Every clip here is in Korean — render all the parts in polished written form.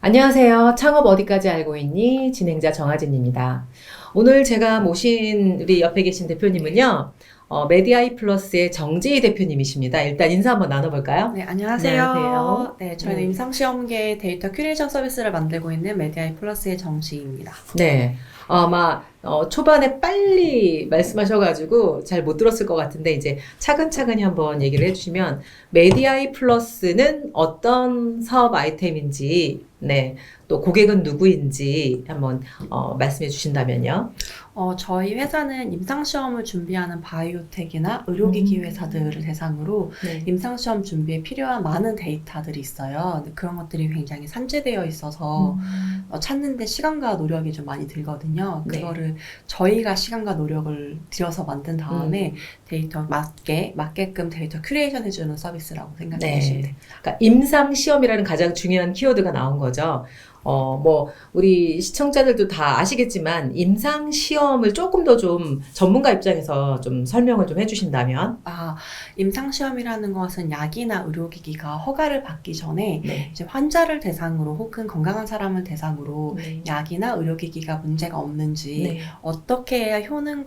안녕하세요. 창업 어디까지 알고 있니? 진행자 정하진입니다. 오늘 제가 모신 우리 옆에 계신 대표님은요, 메디아이 플러스의 정지희 대표님이십니다. 일단 인사 한번 나눠볼까요? 네, 안녕하세요. 안녕하세요. 네, 저희는 임상시험계 데이터 큐레이션 서비스를 만들고 있는 메디아이 플러스의 정지희입니다. 네. 아마 초반에 빨리 말씀하셔가지고 잘 못 들었을 것 같은데 이제 차근차근히 한번 얘기를 해주시면 메디아이 플러스는 어떤 사업 아이템인지, 네, 또 고객은 누구인지 한번 말씀해 주신다면요. 저희 회사는 임상시험을 준비하는 바이오텍이나 의료기기 회사들을 대상으로 네. 임상시험 준비에 필요한 많은 데이터들이 있어요. 근데 그런 것들이 굉장히 산재되어 있어서 찾는데 시간과 노력이 좀 많이 들거든요. 네. 그거를 저희가 시간과 노력을 들여서 만든 다음에 데이터 맞게끔 데이터 큐레이션 해주는 서비스라고 생각해 네. 주시면 됩니다. 그러니까 임상시험이라는 가장 중요한 키워드가 나온 거죠. 우리 시청자들도 다 아시겠지만, 임상시험을 조금 더 좀 전문가 입장에서 좀 설명을 좀 해주신다면? 임상시험이라는 것은 약이나 의료기기가 허가를 받기 전에 네. 이제 환자를 대상으로 혹은 건강한 사람을 대상으로 네. 약이나 의료기기가 문제가 없는지 네. 어떻게 해야 효능은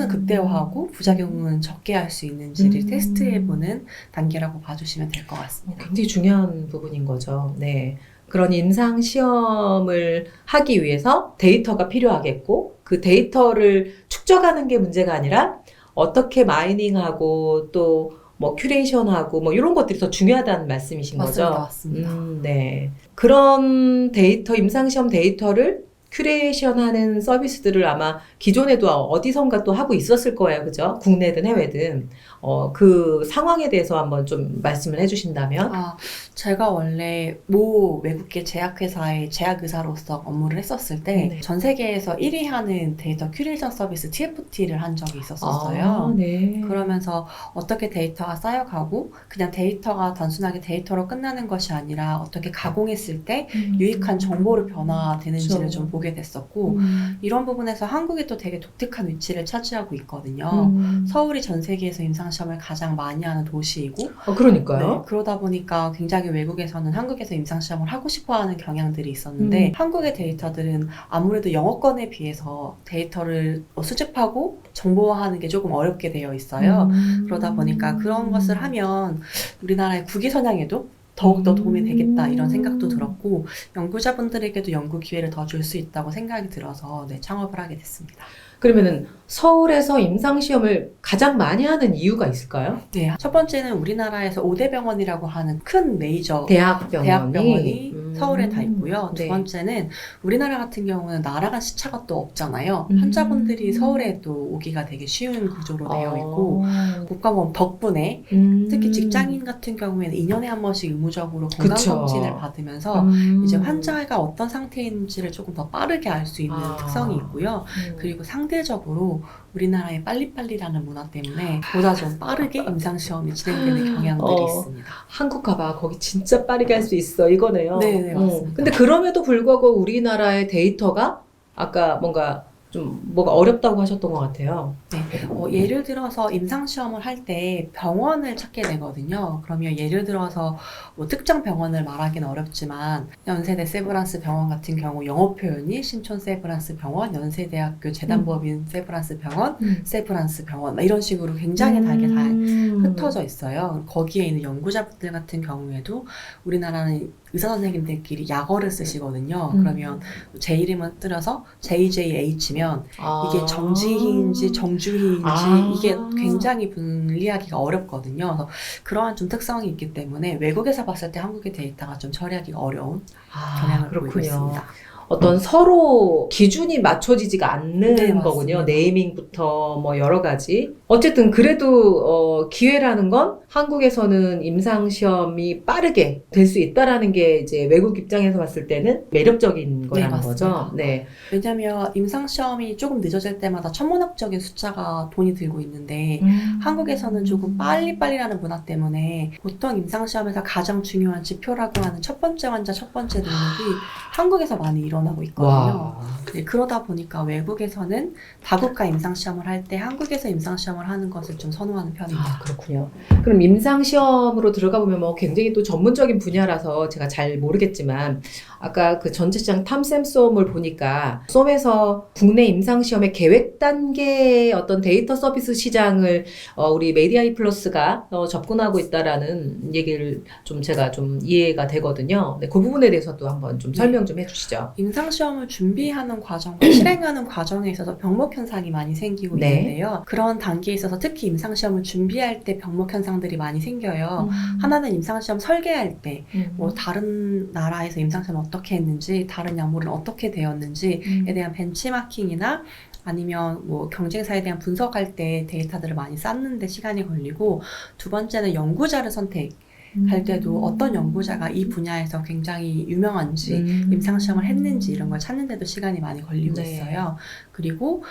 극대화하고 부작용은 적게 할 수 있는지를 테스트해보는 단계라고 봐주시면 될 것 같습니다. 굉장히 중요한 부분인 거죠. 네. 그런 임상 시험을 하기 위해서 데이터가 필요하겠고, 그 데이터를 축적하는 게 문제가 아니라 어떻게 마이닝하고 또 큐레이션하고 이런 것들이 더 중요하다는 말씀이신 거죠? 맞습니다. 네. 그런 데이터, 임상 시험 데이터를 큐레이션하는 서비스들을 아마 기존에도 어디선가 또 하고 있었을 거예요. 그죠? 국내든 해외든. 그 상황에 대해서 한번 좀 말씀을 해주신다면? 제가 원래 모 외국계 제약회사의 제약의사로서 업무를 했었을 때 전 세계에서 1위 하는 데이터 큐레이션 서비스 TFT를 한 적이 있었어요. 네. 그러면서 어떻게 데이터가 쌓여가고 그냥 데이터가 단순하게 데이터로 끝나는 것이 아니라 어떻게 가공했을 때 유익한 정보로 변화되는지를 그렇죠. 좀 보게 됐었고 이런 부분에서 한국이 또 되게 독특한 위치를 차지하고 있거든요. 서울이 전 세계에서 임상시험을 가장 많이 하는 도시이고 그러니까요. 네, 그러다 보니까 굉장히 외국에서는 한국에서 임상시험을 하고 싶어하는 경향들이 있었는데 한국의 데이터들은 아무래도 영어권에 비해서 데이터를 수집하고 정보화하는 게 조금 어렵게 되어 있어요. 그러다 보니까 그런 것을 하면 우리나라의 국위선양에도 더욱더 도움이 되겠다 이런 생각도 들었고 연구자분들에게도 연구 기회를 더 줄 수 있다고 생각이 들어서 창업을 하게 됐습니다. 그러면은 서울에서 임상시험을 가장 많이 하는 이유가 있을까요? 네, 첫 번째는 우리나라에서 5대 병원이라고 하는 큰 메이저 대학병원이 서울에 다 있고요. 네. 두 번째는 우리나라 같은 경우는 나라간 시차가 또 없잖아요. 환자분들이 서울에 또 오기가 되게 쉬운 구조로 되어 있고 국가보험 덕분에 특히 직장인 같은 경우에는 2년에 한 번씩 의무적으로 건강검진을 받으면서 이제 환자가 어떤 상태인지를 조금 더 빠르게 알 수 있는 특성이 있고요. 그리고 상대적으로 우리나라의 빨리빨리라는 문화 때문에 보다 좀 빠르게 임상시험이 진행되는 경향들이 있습니다. 한국 가봐. 거기 진짜 빠르게 할 수 있어. 이거네요. 네, 맞습니다. 근데 그럼에도 불구하고 우리나라의 데이터가 아까 뭐가 어렵다고 하셨던 것 같아요. 네, 예를 들어서 임상시험을 할 때 병원을 찾게 되거든요. 그러면 예를 들어서 특정 병원을 말하기는 어렵지만 연세대 세브란스 병원 같은 경우 영어 표현이 신촌 세브란스 병원, 연세대학교 재단법인 세브란스 병원, 세브란스 병원 이런 식으로 굉장히 다르게 다 흩어져 있어요. 거기에 있는 연구자분들 같은 경우에도 우리나라는 의사 선생님들끼리 약어를 쓰시거든요. 그러면 제 이름을 들어서 JJH면 이게 정지희인지 정주희인지 이게 굉장히 분리하기가 어렵거든요. 그래서 그러한 좀 특성이 있기 때문에 외국에서 봤을 때 한국의 데이터가 좀 처리하기가 어려운 경향을 보이고 있습니다. 어떤 서로 기준이 맞춰지지가 않는 네, 거군요. 맞습니다. 네이밍부터 여러 가지. 어쨌든 그래도 기회라는 건 한국에서는 임상시험이 빠르게 될 수 있다라는 게 이제 외국 입장에서 봤을 때는 매력적인 거라는 거죠. 네. 왜냐하면 임상시험이 조금 늦어질 때마다 천문학적인 숫자가 돈이 들고 있는데 한국에서는 조금 빨리빨리라는 문화 때문에 보통 임상시험에서 가장 중요한 지표라고 하는 첫 번째 환자, 첫 번째 등록이 한국에서 많이 일어나고 있거든요. 네, 그러다 보니까 외국에서는 다국가 임상시험을 할 때 한국에서 임상시험을 임상시험을 하는 것을 좀 선호하는 편입니다. 아, 그렇군요. 그럼 임상시험으로 들어가 보면 뭐 굉장히 또 전문적인 분야라서 제가 잘 모르겠지만 아까 그 전체시장 탐샘 솜을 보니까 솜에서 국내 임상시험의 계획 단계의 어떤 데이터 서비스 시장을 우리 메디아이 플러스가 접근하고 있다라는 얘기를 좀 제가 좀 이해가 되거든요. 네, 그 부분에 대해서도 한번 좀 설명 좀 해주시죠. 임상시험을 준비하는 과정과 실행하는 과정에 있어서 병목 현상이 많이 생기고 네. 있는데요. 그런 단계에 있어서 특히 임상시험을 준비할 때 병목 현상들이 많이 생겨요. 하나는 임상시험 설계할 때, 뭐 다른 나라에서 임상시험 어떻게 했는지, 다른 약물은 어떻게 되었는지에 대한 벤치마킹이나 아니면 뭐 경쟁사에 대한 분석할 때 데이터들을 많이 쌓는데 시간이 걸리고, 두 번째는 연구자를 선택할 때도 어떤 연구자가 이 분야에서 굉장히 유명한지 임상시험을 했는지 이런 걸 찾는데도 시간이 많이 걸리고 네. 있어요. 그리고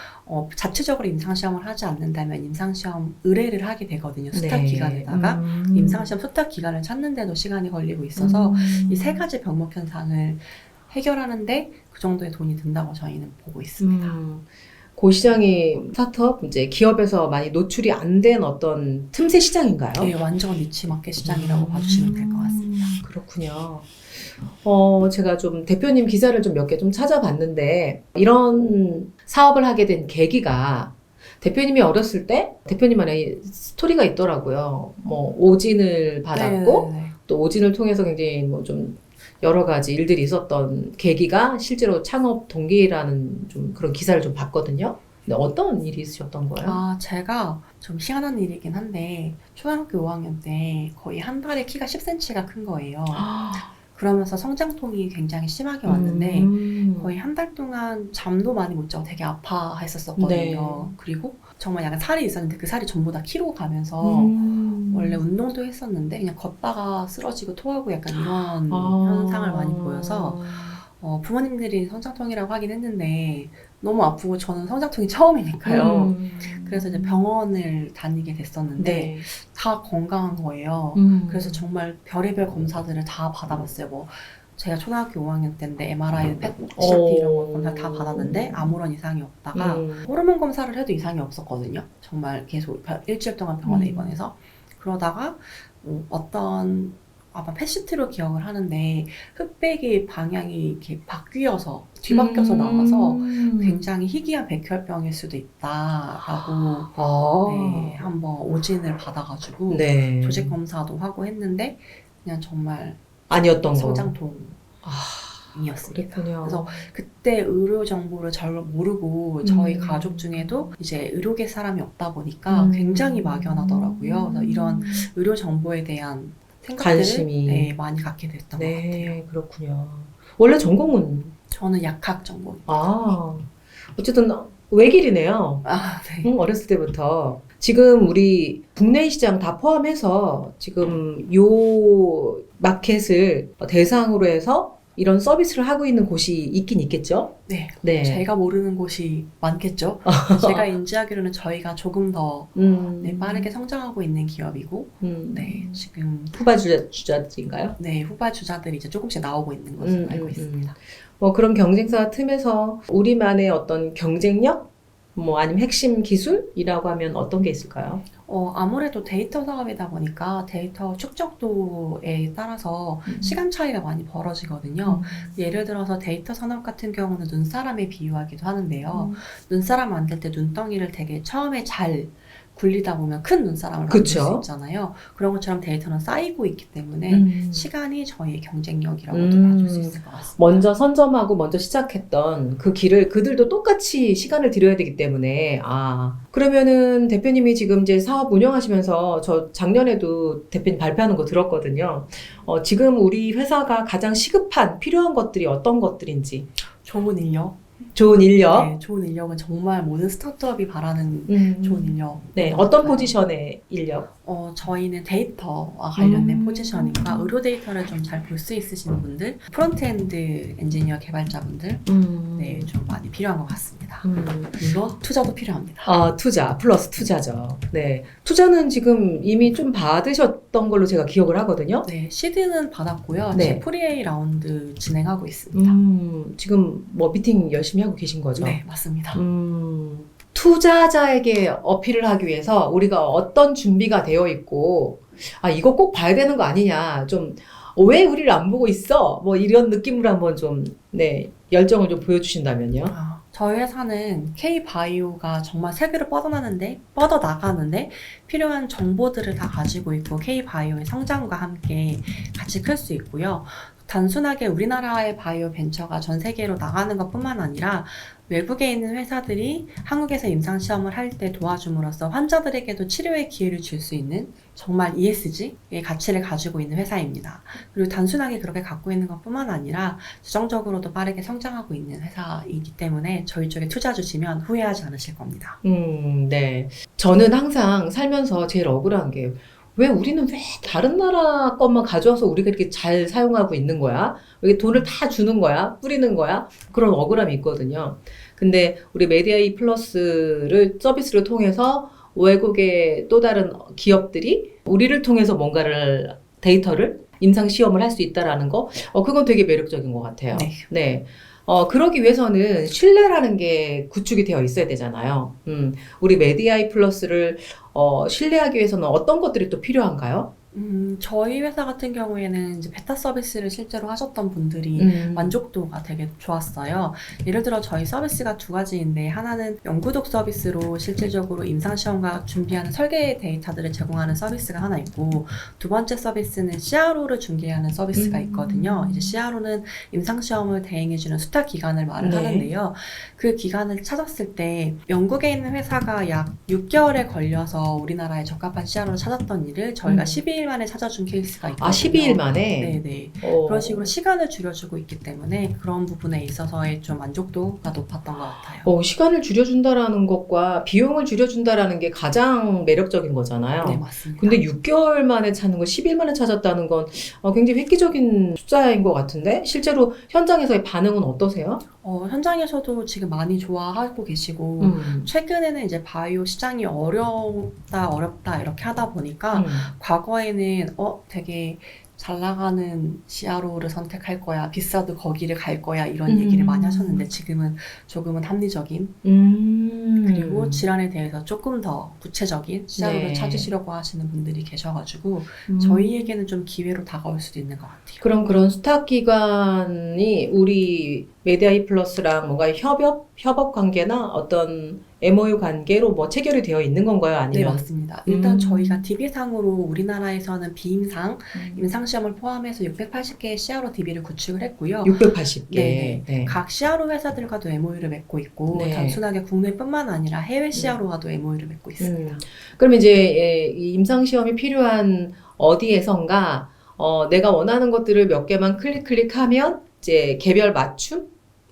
자체적으로 임상시험을 하지 않는다면 임상시험 의뢰를 하게 되거든요. 수탁 네. 기관에다가 임상시험 수탁 기관을 찾는데도 시간이 걸리고 있어서 이 세 가지 병목 현상을 해결하는데 그 정도의 돈이 든다고 저희는 보고 있습니다. 그 시장이 스타트업, 이제 기업에서 많이 노출이 안 된 어떤 틈새 시장인가요? 네, 완전 니치 마켓 시장이라고 봐주시면 될 것 같습니다. 그렇군요. 제가 좀 대표님 기사를 좀 몇 개 좀 찾아봤는데, 이런 사업을 하게 된 계기가 대표님이 어렸을 때 대표님만의 스토리가 있더라고요. 뭐, 오진을 받았고, 네. 또 오진을 통해서 굉장히 뭐 좀 여러 가지 일들이 있었던 계기가 실제로 창업 동기라는 좀 그런 기사를 좀 봤거든요. 근데 어떤 일이 있으셨던 거예요? 제가 좀 희한한 일이긴 한데 초등학교 5학년 때 거의 한 달에 키가 10cm가 큰 거예요. 그러면서 성장통이 굉장히 심하게 왔는데 거의 한 달 동안 잠도 많이 못 자고 되게 아파했었거든요. 네. 그리고 정말 약간 살이 있었는데 그 살이 전부 다 키로 가면서 원래 운동도 했었는데 그냥 걷다가 쓰러지고 토하고 약간 이런 현상을 많이 보여서 부모님들이 성장통이라고 하긴 했는데 너무 아프고 저는 성장통이 처음이니까요. 그래서 이제 병원을 다니게 됐었는데 네. 다 건강한 거예요. 그래서 정말 별의별 검사들을 다 받아봤어요. 뭐 제가 초등학교 5학년 때인데 MRI, PET, CT 이런 거 검사 다 받았는데 아무런 이상이 없다가 호르몬 검사를 해도 이상이 없었거든요. 정말 계속 일주일 동안 병원에 입원해서 그러다가 어떤 아마 PET-CT로 기억을 하는데 흑백의 방향이 이렇게 바뀌어서 뒤바뀌어서 나와서 굉장히 희귀한 백혈병일 수도 있다라고 네, 한번 오진을 받아가지고 네. 조직 검사도 하고 했는데 그냥 정말 아니었던 거. 성장통이었습니다. 그랬군요. 그래서 그때 의료 정보를 잘 모르고 저희 가족 중에도 이제 의료계 사람이 없다 보니까 굉장히 막연하더라고요. 그래서 이런 의료 정보에 대한 생각들을 관심이 많이 갖게 됐던 것 같아요. 네, 그렇군요. 원래 전공은? 저는 약학 전공입니다. 어쨌든 외길이네요. 네. 어렸을 때부터. 지금 우리 국내 시장 다 포함해서 지금 요 마켓을 대상으로 해서 이런 서비스를 하고 있는 곳이 있긴 있겠죠? 네. 네. 제가 모르는 곳이 많겠죠. 제가 인지하기로는 저희가 조금 더 빠르게 성장하고 있는 기업이고, 네, 지금 후발 주자인가요? 네, 후발 주자들이 이제 조금씩 나오고 있는 것으로 알고 있습니다. 뭐 그런 경쟁사 틈에서 우리만의 어떤 경쟁력, 뭐 아니면 핵심 기술이라고 하면 어떤 게 있을까요? 아무래도 데이터 사업이다 보니까 데이터 축적도에 따라서 시간 차이가 많이 벌어지거든요. 예를 들어서 데이터 산업 같은 경우는 눈사람에 비유하기도 하는데요. 눈사람 만들 때 눈덩이를 되게 처음에 잘 굴리다 보면 큰 눈사람을 만들 수 있잖아요. 그런 것처럼 데이터는 쌓이고 있기 때문에 시간이 저희의 경쟁력이라고도 봐줄 수 있을 것 같습니다. 먼저 선점하고 먼저 시작했던 그 길을 그들도 똑같이 시간을 들여야 되기 때문에 그러면은 대표님이 지금 이제 사업 운영하시면서 저 작년에도 대표님 발표하는 거 들었거든요. 지금 우리 회사가 가장 시급한 필요한 것들이 어떤 것들인지. 좋은 인력. 좋은 인력. 네, 좋은 인력은 정말 모든 스타트업이 바라는 좋은 인력. 네, 어떤 포지션의 인력? 저희는 데이터와 관련된 포지션이니까 의료 데이터를 좀 잘 볼 수 있으신 분들, 프론트엔드 엔지니어 개발자분들, 네, 좀 많이 필요한 것 같습니다. 물론 투자도 필요합니다. 투자 플러스 투자죠. 네, 투자는 지금 이미 좀 받으셨던 걸로 제가 기억을 하거든요. 네, 시드는 받았고요. 네. 이제 프리-A 라운드 진행하고 있습니다. 지금 뭐 미팅 열심히 하고 계신 거죠? 네, 맞습니다. 투자자에게 어필을 하기 위해서 우리가 어떤 준비가 되어 있고, 아, 이거 꼭 봐야 되는 거 아니냐. 좀, 왜 우리를 안 보고 있어? 뭐 이런 느낌으로 한번 좀, 네, 열정을 좀 보여주신다면요. 저희 회사는 K-바이오가 정말 세계로 뻗어나가는데 필요한 정보들을 다 가지고 있고 K-바이오의 성장과 함께 같이 클 수 있고요. 단순하게 우리나라의 바이오 벤처가 전 세계로 나가는 것뿐만 아니라 외국에 있는 회사들이 한국에서 임상시험을 할 때 도와줌으로써 환자들에게도 치료의 기회를 줄 수 있는 정말 ESG의 가치를 가지고 있는 회사입니다. 그리고 단순하게 그렇게 갖고 있는 것뿐만 아니라 재정적으로도 빠르게 성장하고 있는 회사이기 때문에 저희 쪽에 투자 주시면 후회하지 않으실 겁니다. 네. 저는 항상 살면서 제일 억울한 게, 왜 우리는 왜 다른 나라 것만 가져와서 우리가 이렇게 잘 사용하고 있는 거야? 왜 돈을 다 주는 거야? 뿌리는 거야? 그런 억울함이 있거든요. 근데 우리 메디아이 플러스를 서비스를 통해서 외국의 또 다른 기업들이 우리를 통해서 뭔가를 데이터를 임상 시험을 할 수 있다라는 거, 그건 되게 매력적인 것 같아요. 네. 네. 그러기 위해서는 신뢰라는 게 구축이 되어 있어야 되잖아요. 우리 메디아이 플러스를 신뢰하기 위해서는 어떤 것들이 또 필요한가요? 저희 회사 같은 경우에는 이제 베타 서비스를 실제로 하셨던 분들이 만족도가 되게 좋았어요. 예를 들어 저희 서비스가 두 가지인데 하나는 연구독 서비스로 실질적으로 임상시험과 준비하는 설계 데이터들을 제공하는 서비스가 하나 있고 두 번째 서비스는 CRO를 중개하는 서비스가 있거든요. 이제 CRO는 임상시험을 대행해주는 수탁 기관을 말을 네. 하는데요. 그 기관을 찾았을 때 영국에 있는 회사가 약 6개월에 걸려서 우리나라에 적합한 CRO를 찾았던 일을 저희가 12일 만에 찾아준 케이스가 있거든요. 12일 만에? 네네. 그런 식으로 시간을 줄여주고 있기 때문에 그런 부분에 있어서의 좀 만족도가 높았던 것 같아요. 시간을 줄여준다라는 것과 비용을 줄여준다라는 게 가장 매력적인 거잖아요. 네, 맞습니다. 근데 6개월 만에 찾는 거, 10일 만에 찾았다는 건 굉장히 획기적인 숫자인 것 같은데, 실제로 현장에서의 반응은 어떠세요? 현장에서도 지금 많이 좋아하고 계시고, 최근에는 이제 바이오 시장이 어렵다 이렇게 하다 보니까 과거에는 되게 잘 나가는 CRO를 선택할 거야, 비싸도 거기를 갈 거야 이런 얘기를 많이 하셨는데 지금은 조금은 합리적인 그리고 질환에 대해서 조금 더 구체적인 CRO를 네. 찾으시려고 하시는 분들이 계셔가지고 저희에게는 좀 기회로 다가올 수도 있는 것 같아요. 그럼 그런 수탁 기관이 우리 메디아이 플러스랑 뭔가 협업 관계나 어떤 MOU 관계로 뭐 체결이 되어 있는 건가요? 네, 아니면? 맞습니다. 일단 저희가 DB상으로 우리나라에서는 비임상, 임상시험을 포함해서 680개의 CRO DB를 구축을 했고요. 680개. 네. 네. 각 CRO 회사들과도 MOU를 맺고 있고 네. 단순하게 국내뿐만 아니라 해외 CRO와도 MOU를 맺고 있습니다. 그럼 이제 이 임상시험이 필요한 어디에선가 내가 원하는 것들을 몇 개만 클릭하면 이제 개별 맞춤?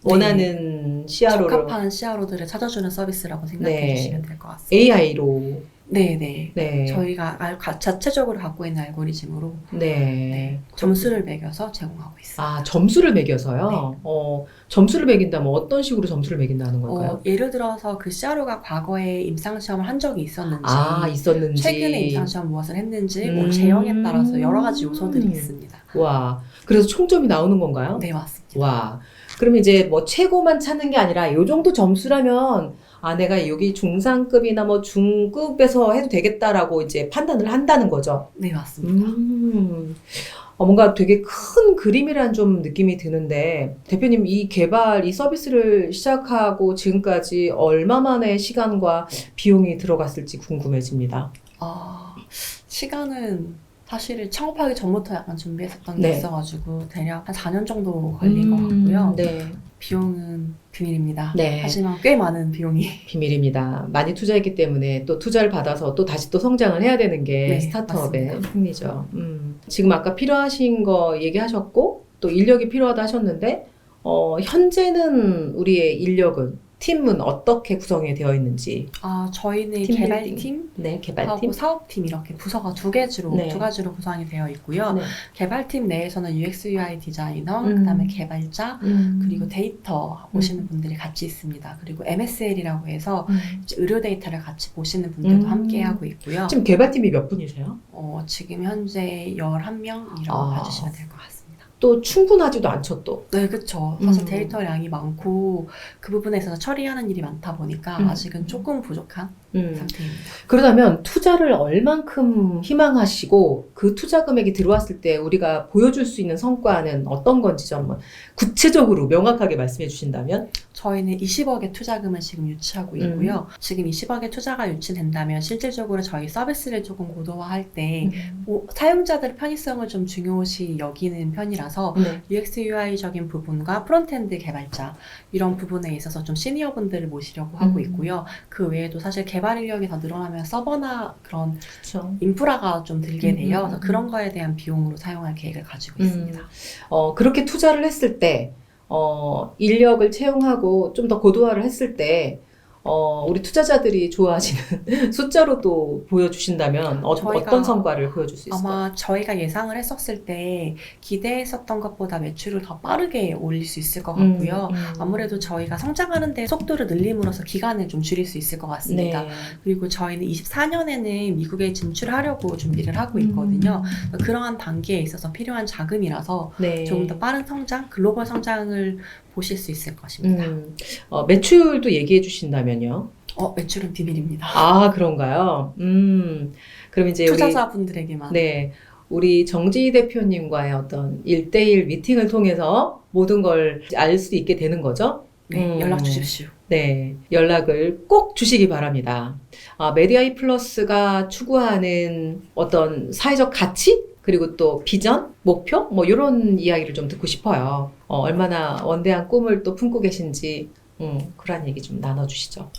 원하는 CRO로 적합한 CRO들을 찾아주는 서비스라고 생각해 네. 주시면 될 것 같습니다. AI로 네네. 네. 저희가 자체적으로 갖고 있는 알고리즘으로 네. 점수를 매겨서 제공하고 있습니다. 아, 점수를 매겨서요? 점수를 매긴다면 어떤 식으로 점수를 매긴다는 걸까요? 예를 들어서 그 CRO가 과거에 임상시험을 한 적이 있었는지, 있었는지. 최근에 임상시험 무엇을 했는지, 뭐 제형에 따라서 여러 가지 요소들이 있습니다. 와, 그래서 총점이 나오는 건가요? 네, 맞습니다. 와, 그럼 이제 뭐 최고만 찾는 게 아니라 요 정도 점수라면 내가 여기 중상급이나 뭐 중급에서 해도 되겠다라고 이제 판단을 한다는 거죠. 네, 맞습니다. 뭔가 되게 큰 그림이란 좀 느낌이 드는데, 대표님 이 서비스를 시작하고 지금까지 얼마 만의 시간과 비용이 들어갔을지 궁금해집니다. 시간은 사실 창업하기 전부터 약간 준비했었던 게 네. 있어가지고 대략 한 4년 정도 걸린 것 같고요. 네. 비용은 비밀입니다. 네. 하지만 꽤 많은 비용이. 비밀입니다. 많이 투자했기 때문에 또 투자를 받아서 또 다시 또 성장을 해야 되는 게 네, 스타트업의 맞습니다. 흥미죠. 지금 아까 필요하신 거 얘기하셨고 또 인력이 필요하다 하셨는데 현재는 우리의 인력은 팀은 어떻게 구성이 되어 있는지. 저희는 팀 개발팀 네, 개발팀. 하고 사업팀 이렇게 부서가 두 가지로 구성이 되어 있고요. 네. 개발팀 내에서는 UX, UI 디자이너, 그다음에 개발자, 그리고 데이터 보시는 분들이 같이 있습니다. 그리고 MSL이라고 해서 이제 의료 데이터를 같이 보시는 분들도 함께 하고 있고요. 지금 개발팀이 몇 분이세요? 지금 현재 11명이라고 봐주시면 될 것 같습니다. 또 충분하지도 않죠, 또. 네, 그쵸. 사실 음. 데이터량이 많고 그 부분에 있어서 처리하는 일이 많다 보니까 아직은 조금 부족한 상태입니다. 그러다면 투자를 얼만큼 희망하시고 그 투자 금액이 들어왔을 때 우리가 보여줄 수 있는 성과는 어떤 건지 좀 구체적으로 명확하게 말씀해 주신다면? 저희는 20억의 투자금을 지금 유치하고 있고요. 지금 20억의 투자가 유치된다면 실질적으로 저희 서비스를 조금 고도화할 때 사용자들의 편의성을 좀 중요시 여기는 편이라서 네. UX, UI적인 부분과 프론트엔드 개발자 이런 부분에 있어서 좀 시니어 분들을 모시려고 하고 있고요. 그 외에도 사실 개발 인력이 더 늘어나면 서버나 그런 그렇죠. 인프라가 좀 들게 돼요. 그래서 그런 거에 대한 비용으로 사용할 계획을 가지고 있습니다. 그렇게 투자를 했을 때, 인력을 채용하고 좀 더 고도화를 했을 때, 우리 투자자들이 좋아하시는 숫자로 또 보여주신다면 어떤 성과를 보여줄 수 있을까요? 아마 저희가 예상을 했었을 때 기대했었던 것보다 매출을 더 빠르게 올릴 수 있을 것 같고요. 아무래도 저희가 성장하는데 속도를 늘림으로써 기간을 좀 줄일 수 있을 것 같습니다. 네. 그리고 저희는 24년에는 미국에 진출하려고 준비를 하고 있거든요. 그러한 단계에 있어서 필요한 자금이라서 네. 조금 더 빠른 성장, 글로벌 성장을 보실 수 있을 것입니다. 매출도 얘기해 주신다면요? 매출은 비밀입니다. 아, 그런가요? 그럼 이제 투자자분들에게만. 네. 우리 정지희 대표님과의 어떤 1대1 미팅을 통해서 모든 걸 알 수 있게 되는 거죠? 네, 연락 주십시오. 네, 연락을 꼭 주시기 바랍니다. 메디아이 플러스가 추구하는 어떤 사회적 가치? 그리고 또 비전, 목표? 뭐 이런 이야기를 좀 듣고 싶어요. 얼마나 원대한 꿈을 또 품고 계신지 그런 얘기 좀 나눠주시죠.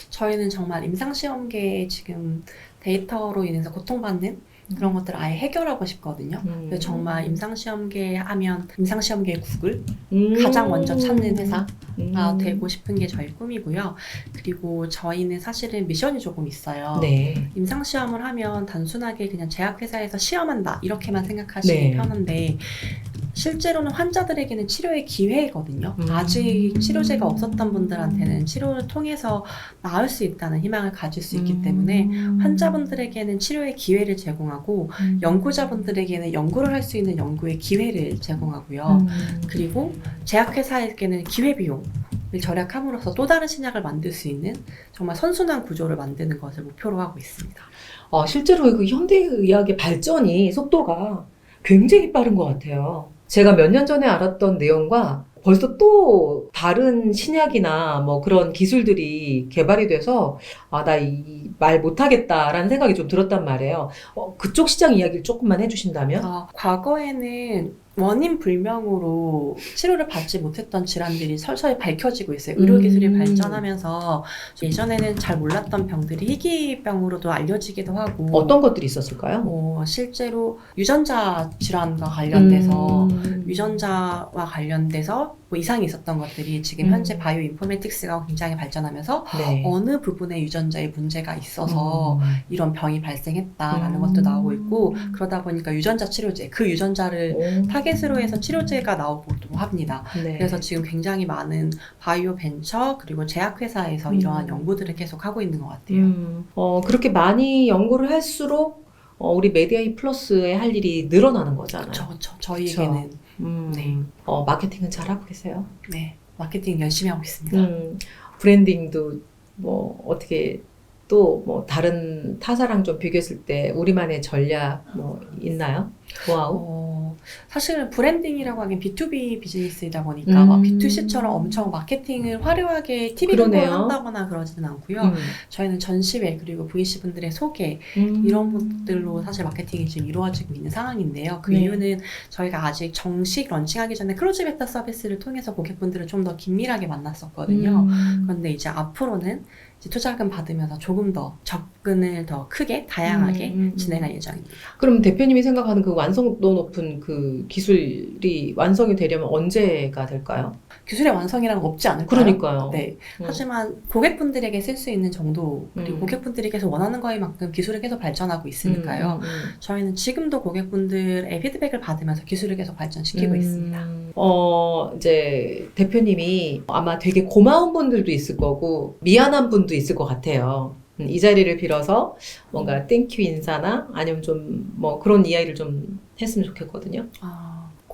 저희는 정말 임상시험계에 지금 데이터로 인해서 고통받는 그런 것들을 아예 해결하고 싶거든요. 그래서 정말 임상시험계 하면 임상시험계의 구글 가장 먼저 찾는 회사가 되고 싶은 게 저희 꿈이고요. 그리고 저희는 사실은 미션이 조금 있어요. 네. 임상시험을 하면 단순하게 그냥 제약회사에서 시험한다 이렇게만 생각하시기 네. 편한데 실제로는 환자들에게는 치료의 기회거든요. 아직 치료제가 없었던 분들한테는 치료를 통해서 나을 수 있다는 희망을 가질 수 있기 때문에 환자분들에게는 치료의 기회를 제공하고 연구자분들에게는 연구를 할 수 있는 연구의 기회를 제공하고요. 그리고 제약회사에게는 기회비용을 절약함으로써 또 다른 신약을 만들 수 있는 정말 선순환 구조를 만드는 것을 목표로 하고 있습니다. 실제로 그 현대의학의 발전이 속도가 굉장히 빠른 것 같아요. 제가 몇 년 전에 알았던 내용과 벌써 또 다른 신약이나 뭐 그런 기술들이 개발이 돼서 나 이 말 못하겠다라는 생각이 좀 들었단 말이에요. 그쪽 시장 이야기를 조금만 해주신다면? 과거에는 원인 불명으로 치료를 받지 못했던 질환들이 서서히 밝혀지고 있어요. 의료기술이 발전하면서 예전에는 잘 몰랐던 병들이 희귀병으로도 알려지기도 하고 어떤 것들이 있었을까요? 실제로 유전자 질환과 관련돼서 유전자와 관련돼서 뭐 이상이 있었던 것들이 지금 현재 바이오 인포메틱스가 굉장히 발전하면서 네. 어느 부분에 유전자에 문제가 있어서 이런 병이 발생했다라는 것도 나오고 있고 그러다 보니까 유전자 치료제, 그 유전자를 타겟으로 해서 치료제가 나오기도 합니다. 네. 그래서 지금 굉장히 많은 바이오 벤처 그리고 제약회사에서 이러한 연구들을 계속 하고 있는 것 같아요. 그렇게 많이 연구를 할수록 우리 메디아이 플러스에 할 일이 늘어나는 거잖아요. 그렇죠. 저희에게는 네. 마케팅은 잘하고 계세요? 네. 마케팅 열심히 하고 있습니다. 브랜딩도 뭐 어떻게 또 뭐 다른 타사랑 좀 비교했을 때 우리만의 전략 뭐 있나요? 와우. 사실은 브랜딩이라고 하긴 B2B 비즈니스이다 보니까 막 B2C처럼 엄청 마케팅을 화려하게 TV 광고를 한다거나 그러지는 않고요. 저희는 전시회 그리고 VC분들의 소개 이런 것들로 사실 마케팅이 지금 이루어지고 있는 상황인데요. 그 이유는 저희가 아직 정식 런칭하기 전에 클로즈 베타 서비스를 통해서 고객분들을 좀 더 긴밀하게 만났었거든요. 그런데 이제 앞으로는 이제 투자금 받으면서 조금 더 접근을 더 크게 다양하게 진행할 예정입니다. 그럼 대표님이 생각하는 그 완성도 높은 그 기술이 완성이 되려면 언제가 될까요? 기술의 완성이란 건 없지 않을까요? 그러니까요. 네. 하지만 고객분들에게 쓸 수 있는 정도 그리고 고객분들이 계속 원하는 거에 만큼 기술을 계속 발전하고 있으니까요. 저희는 지금도 고객분들의 피드백을 받으면서 기술을 계속 발전시키고 있습니다. 이제 대표님이 아마 되게 고마운 분들도 있을 거고 미안한 분도 있을 것 같아요. 이 자리를 빌어서 뭔가 땡큐 인사나 아니면 좀 뭐 그런 이야기를 좀 했으면 좋겠거든요.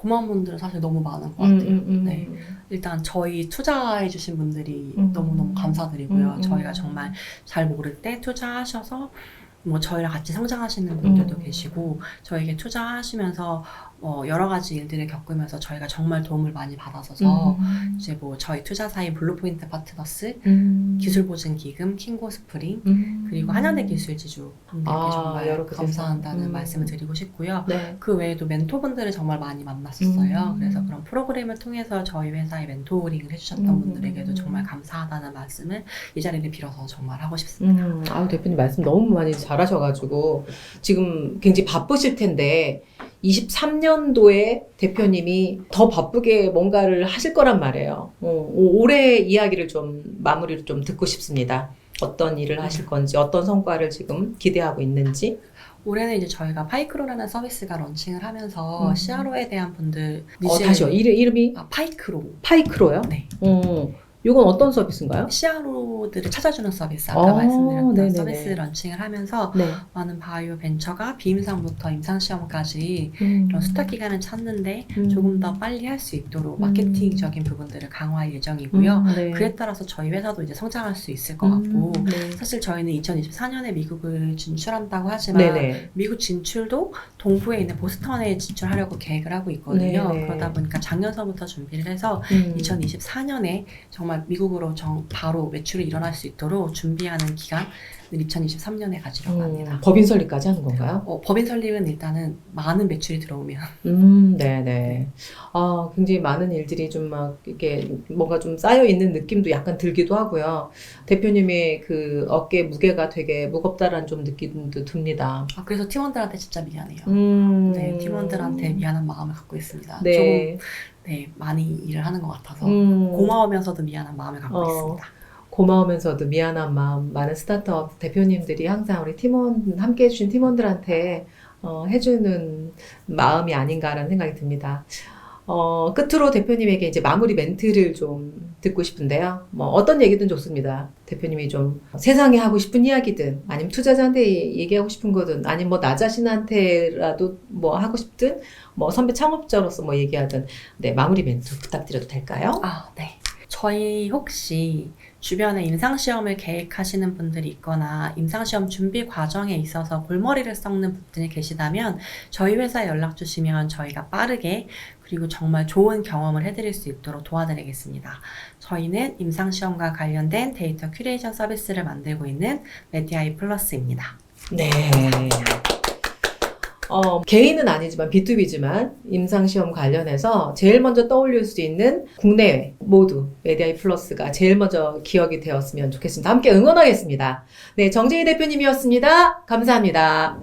고마운 분들은 사실 너무 많은 것 같아요. 네. 일단 저희 투자해주신 분들이 너무너무 감사드리고요. 저희가 정말 잘 모를 때 투자하셔서 뭐 저희랑 같이 성장하시는 분들도 계시고 저희에게 투자하시면서 여러 가지 일들을 겪으면서 저희가 정말 도움을 많이 받아서 이제 뭐 저희 투자사인 블루포인트 파트너스, 기술보증기금, 킹고스프링 그리고 한양대 기술지주 분들께 정말 여러 곳에서. 감사한다는 말씀을 드리고 싶고요. 네. 그 외에도 멘토분들을 정말 많이 만났었어요. 그래서 그런 프로그램을 통해서 저희 회사에 멘토링을 해주셨던 분들에게도 정말 감사하다는 말씀을 이 자리를 빌어서 정말 하고 싶습니다. 아유, 대표님 말씀 너무 많이 잘하셔가지고 지금 굉장히 바쁘실 텐데 23년도에 대표님이 더 바쁘게 뭔가를 하실 거란 말이에요. 올해 이야기를 좀 마무리로 좀 듣고 싶습니다. 어떤 일을 하실 건지, 어떤 성과를 지금 기대하고 있는지. 올해는 이제 저희가 파이크로라는 서비스가 런칭을 하면서 CRO에 대한 분들 다시요. 이름이 파이크로. 파이크로요? 네. 이건 어떤 서비스인가요? CRO들을 찾아주는 서비스, 아까 말씀드렸던 네네네. 서비스 런칭을 하면서 네. 많은 바이오 벤처가 비임상부터 임상시험까지 이런 수탁 기간을 찾는데 조금 더 빨리 할 수 있도록 마케팅적인 부분들을 강화할 예정이고요. 네. 그에 따라서 저희 회사도 이제 성장할 수 있을 것 같고 네. 사실 저희는 2024년에 미국을 진출한다고 하지만 네네. 미국 진출도 동부에 있는 보스턴에 진출하려고 계획을 하고 있거든요. 네네. 그러다 보니까 작년서부터 준비를 해서 2024년에 정말 미국으로 바로 매출이 일어날 수 있도록 준비하는 기간을 2023년에 가지려고 합니다. 법인 설립까지 하는 건가요? 법인 설립은 일단은 많은 매출이 들어오면. 네네. 굉장히 많은 일들이 좀 막 이렇게 뭔가 좀 쌓여 있는 느낌도 약간 들기도 하고요. 대표님의 그 어깨 무게가 되게 무겁다라는 좀 느낌도 듭니다. 그래서 팀원들한테 진짜 미안해요. 네, 팀원들한테 미안한 마음을 갖고 있습니다. 네. 조금 많이 일을 하는 것 같아서 고마우면서도 미안한 마음을 갖고 있습니다. 고마우면서도 미안한 마음, 많은 스타트업 대표님들이 항상 우리 함께 해주신 팀원들한테 해주는 마음이 아닌가라는 생각이 듭니다. 끝으로 대표님에게 이제 마무리 멘트를 좀 듣고 싶은데요. 뭐 어떤 얘기든 좋습니다. 대표님이 좀 세상에 하고 싶은 이야기든 아니면 투자자한테 얘기하고 싶은 거든 아니면 뭐 나 자신한테라도 뭐 하고 싶든 뭐 선배 창업자로서 뭐 얘기하든 네, 마무리 멘트 부탁드려도 될까요? 네. 저희 혹시 주변에 임상시험을 계획하시는 분들이 있거나 임상시험 준비 과정에 있어서 골머리를 썩는 분들이 계시다면 저희 회사에 연락 주시면 저희가 빠르게 그리고 정말 좋은 경험을 해드릴 수 있도록 도와드리겠습니다. 저희는 임상시험과 관련된 데이터 큐레이션 서비스를 만들고 있는 메디아이 플러스입니다. 네. 개인은 아니지만 B2B지만 임상시험 관련해서 제일 먼저 떠올릴 수 있는 국내외 모두 메디아이 플러스가 제일 먼저 기억이 되었으면 좋겠습니다. 함께 응원하겠습니다. 네, 정재희 대표님이었습니다. 감사합니다.